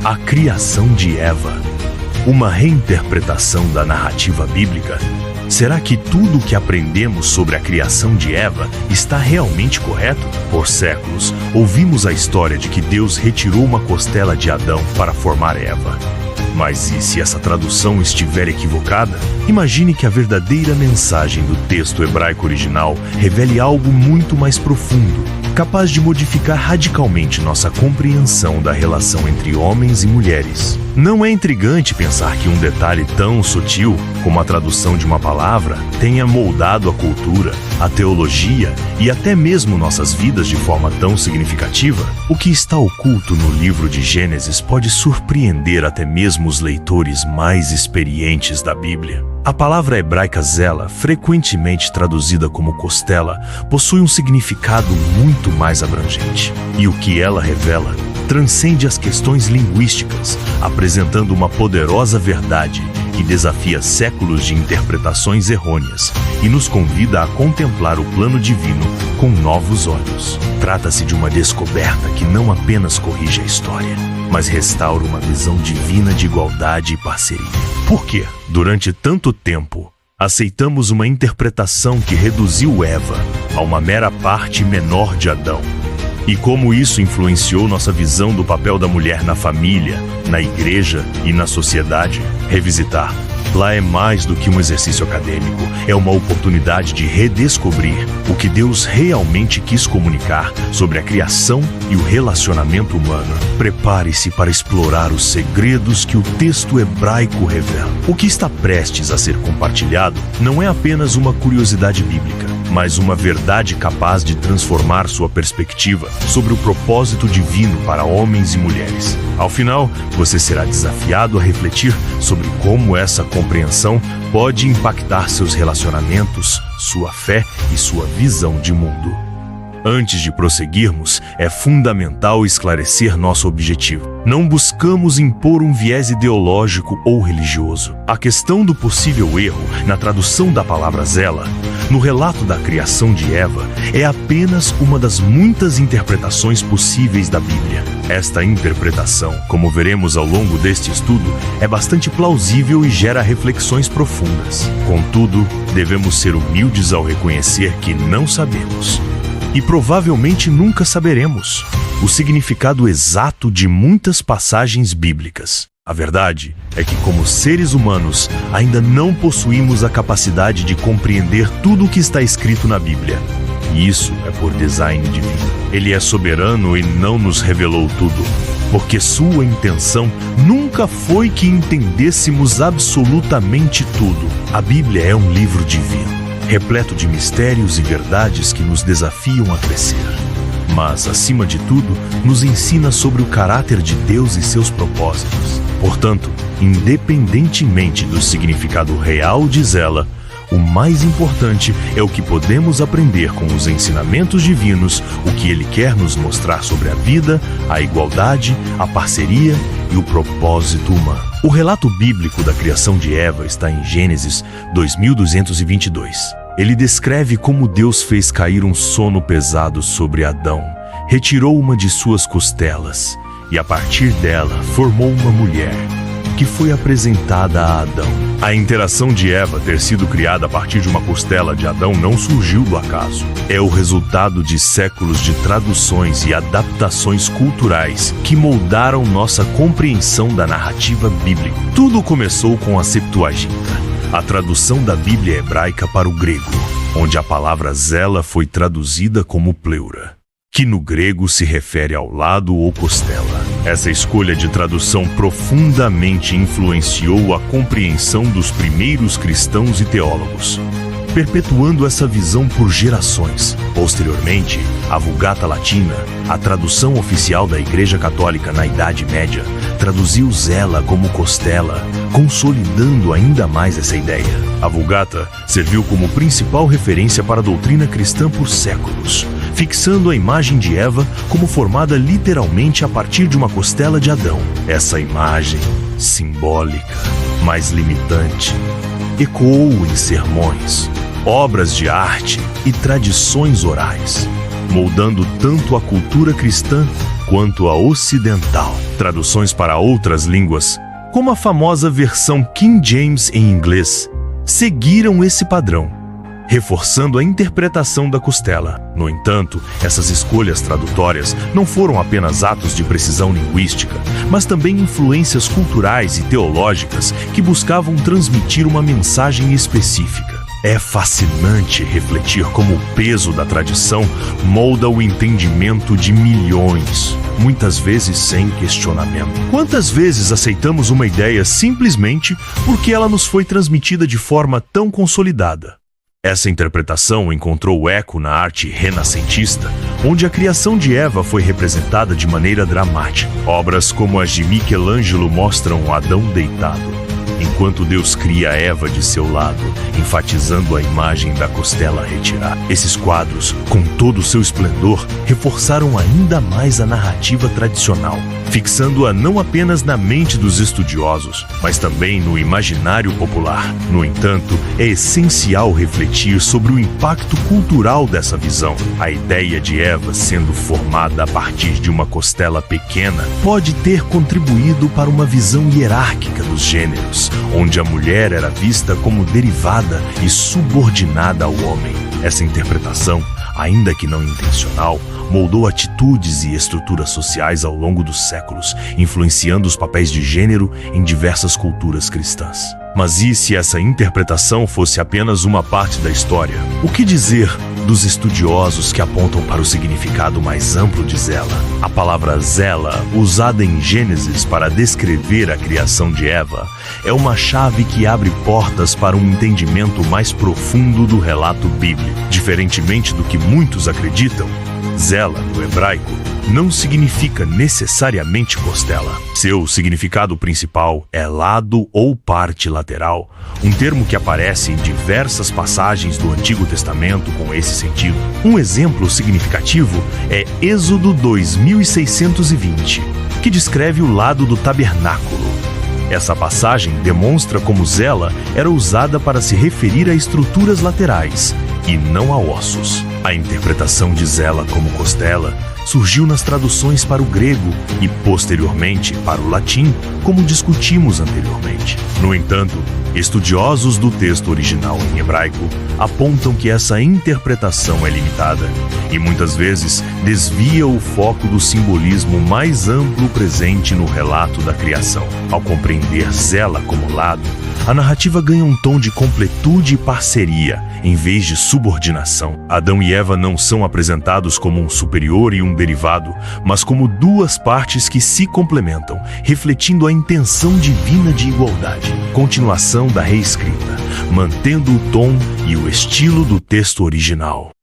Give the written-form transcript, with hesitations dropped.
A criação de Eva. Uma reinterpretação da narrativa bíblica? Será que tudo o que aprendemos sobre a criação de Eva está realmente correto? Por séculos, ouvimos a história de que Deus retirou uma costela de Adão para formar Eva. Mas e se essa tradução estiver equivocada? Imagine que a verdadeira mensagem do texto hebraico original revele algo muito mais profundo, capaz de modificar radicalmente nossa compreensão da relação entre homens e mulheres. Não é intrigante pensar que um detalhe tão sutil como a tradução de uma palavra tenha moldado a cultura, a teologia e até mesmo nossas vidas de forma tão significativa? O que está oculto no livro de Gênesis pode surpreender até mesmo os leitores mais experientes da Bíblia. A palavra hebraica zela, frequentemente traduzida como costela, possui um significado muito mais abrangente. E o que ela revela transcende as questões linguísticas, apresentando uma poderosa verdade que desafia séculos de interpretações errôneas e nos convida a contemplar o plano divino com novos olhos. Trata-se de uma descoberta que não apenas corrige a história, mas restaura uma visão divina de igualdade e parceria. Por quê? Durante tanto tempo, aceitamos uma interpretação que reduziu Eva a uma mera parte menor de Adão. E como isso influenciou nossa visão do papel da mulher na família, na igreja e na sociedade? Revisitar lá é mais do que um exercício acadêmico, é uma oportunidade de redescobrir o que Deus realmente quis comunicar sobre a criação e o relacionamento humano. Prepare-se para explorar os segredos que o texto hebraico revela. O que está prestes a ser compartilhado não é apenas uma curiosidade bíblica, mas uma verdade capaz de transformar sua perspectiva sobre o propósito divino para homens e mulheres. Ao final, você será desafiado a refletir sobre como essa compreensão pode impactar seus relacionamentos, sua fé e sua visão de mundo. Antes de prosseguirmos, é fundamental esclarecer nosso objetivo. Não buscamos impor um viés ideológico ou religioso. A questão do possível erro na tradução da palavra zela, no relato da criação de Eva, é apenas uma das muitas interpretações possíveis da Bíblia. Esta interpretação, como veremos ao longo deste estudo, é bastante plausível e gera reflexões profundas. Contudo, devemos ser humildes ao reconhecer que não sabemos. E provavelmente nunca saberemos o significado exato de muitas passagens bíblicas. A verdade é que, como seres humanos, ainda não possuímos a capacidade de compreender tudo o que está escrito na Bíblia. E isso é por design divino. Ele é soberano e não nos revelou tudo, porque sua intenção nunca foi que entendêssemos absolutamente tudo. A Bíblia é um livro divino, repleto de mistérios e verdades que nos desafiam a crescer. Mas, acima de tudo, nos ensina sobre o caráter de Deus e seus propósitos. Portanto, independentemente do significado real de zela, o mais importante é o que podemos aprender com os ensinamentos divinos, o que Ele quer nos mostrar sobre a vida, a igualdade, a parceria e o propósito humano. O relato bíblico da criação de Eva está em Gênesis 2222. Ele descreve como Deus fez cair um sono pesado sobre Adão, retirou uma de suas costelas e, a partir dela, formou uma mulher, que foi apresentada a Adão. A interação de Eva ter sido criada a partir de uma costela de Adão não surgiu do acaso. É o resultado de séculos de traduções e adaptações culturais que moldaram nossa compreensão da narrativa bíblica. Tudo começou com a Septuaginta, a tradução da Bíblia hebraica para o grego, onde a palavra zela foi traduzida como pleura, que no grego se refere ao lado ou costela. Essa escolha de tradução profundamente influenciou a compreensão dos primeiros cristãos e teólogos, perpetuando essa visão por gerações. Posteriormente, a Vulgata Latina, a tradução oficial da Igreja Católica na Idade Média, traduziu zela como costela, consolidando ainda mais essa ideia. A Vulgata serviu como principal referência para a doutrina cristã por séculos, fixando a imagem de Eva como formada literalmente a partir de uma costela de Adão. Essa imagem, simbólica, mas limitante, ecoou em sermões, obras de arte e tradições orais, moldando tanto a cultura cristã quanto a ocidental. Traduções para outras línguas, como a famosa versão King James em inglês, seguiram esse padrão, reforçando a interpretação da costela. No entanto, essas escolhas tradutórias não foram apenas atos de precisão linguística, mas também influências culturais e teológicas que buscavam transmitir uma mensagem específica. É fascinante refletir como o peso da tradição molda o entendimento de milhões, muitas vezes sem questionamento. Quantas vezes aceitamos uma ideia simplesmente porque ela nos foi transmitida de forma tão consolidada? Essa interpretação encontrou eco na arte renascentista, onde a criação de Eva foi representada de maneira dramática. Obras como as de Michelangelo mostram Adão deitado, enquanto Deus cria Eva de seu lado, enfatizando a imagem da costela retirada. Esses quadros, com todo o seu esplendor, reforçaram ainda mais a narrativa tradicional, fixando-a não apenas na mente dos estudiosos, mas também no imaginário popular. No entanto, é essencial refletir sobre o impacto cultural dessa visão. A ideia de Eva sendo formada a partir de uma costela pequena pode ter contribuído para uma visão hierárquica dos gêneros, onde a mulher era vista como derivada e subordinada ao homem. Essa interpretação, ainda que não intencional, moldou atitudes e estruturas sociais ao longo dos séculos, influenciando os papéis de gênero em diversas culturas cristãs. Mas e se essa interpretação fosse apenas uma parte da história? O que dizer dos estudiosos que apontam para o significado mais amplo de Zela? A palavra Zela, usada em Gênesis para descrever a criação de Eva, é uma chave que abre portas para um entendimento mais profundo do relato bíblico. Diferentemente do que muitos acreditam, Zela, no hebraico, não significa necessariamente costela. Seu significado principal é lado ou parte lateral, um termo que aparece em diversas passagens do Antigo Testamento com esse sentido. Um exemplo significativo é Êxodo 2620, que descreve o lado do tabernáculo. Essa passagem demonstra como Zela era usada para se referir a estruturas laterais e não a ossos. A interpretação de Zela como costela surgiu nas traduções para o grego e, posteriormente, para o latim, como discutimos anteriormente. No entanto, estudiosos do texto original em hebraico apontam que essa interpretação é limitada e, muitas vezes, desvia o foco do simbolismo mais amplo presente no relato da criação. Ao compreender Zela como lado, a narrativa ganha um tom de completude e parceria, em vez de subordinação. Adão e Eva não são apresentados como um superior e um derivado, mas como duas partes que se complementam, refletindo a intenção divina de igualdade. Continuação da reescrita, mantendo o tom e o estilo do texto original.